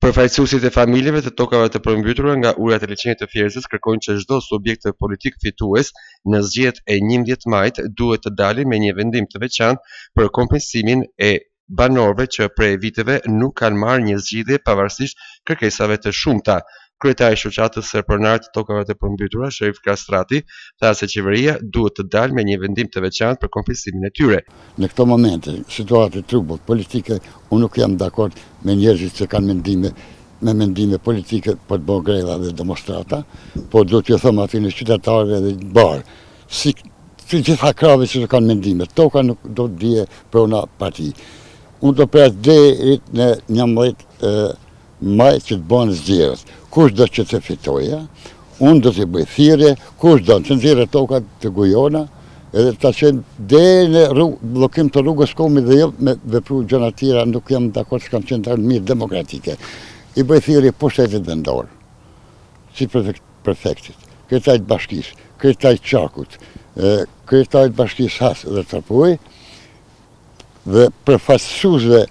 Përfaqësuesit e familjeve të tokave të përmbytura nga ujrat e liçenit të Fierzës kërkojnë që çdo subjekt politik fitues në zgjedhjet e 11 majit duhet të dalë me një vendim të veçantë për kompensimin e banorëve që prej viteve nuk kanë marrë një zgjidhje pavarësisht kërkesave të shumta. Kryetari i shoqatës së pronarët të tokave të përmbytura, Sherif Kastrati, tha se qeveria duhet të dalë me një vendim të veçantë për kompensimin e tyre. Në këto momente, situatë të trubullt politike, unë nuk jam dakord me njerëzit që kanë mendime politike për të bërë greva dhe demonstrata, po do t'ju them aty në qytetarëve dhe barë, si gjitha krave që kanë mendime, toka nuk do të dije për una parti. Unë do pres deri në 11 maj që të bëhen zgjedhjet. Kush do që të fitoja, unë do të bëj thirrje, kush do të nxjerrë tokat të gujona, edhe ta qenë deri në bllokim të rrugës komi dhe jo me vepru gjëra të tjera, nuk jam dakord që kanë qenë mirë demokratike. I bëj thirrje pushtetit vendor, si prefektit, kryetarit bashkisë, kryetarit qarkut, kryetarit bashkisë Has dhe Tërpuj, dhe përfaqësuesve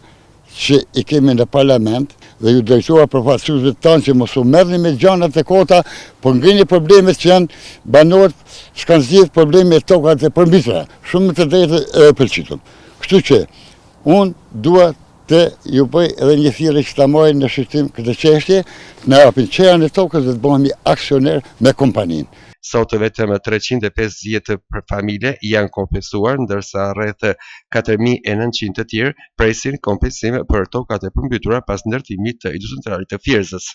që i kemi në parlament dhe ju drejtuar përfaqësuesve tanë që mos u merrni me gjanat e kota, po ngrini problemet që janë banorët s'kan zgjidhur problemet e tokat e përmbytura. Shumë të drejtë e pëlqitëm. Kështu që unë dua të ju bëj edhe një thirrje që ta marrin në shqyrtim këtë çështje, në hapin qeran e tokës dhe të bëhemi aksioner me kompaninë. Sot vetëm 350 për familje janë kompensuar, ndërsa rreth 4900 të tjerë presin kompensim për tokat e përmbytura pas ndërtimit të hidrocentralit të Fierzës.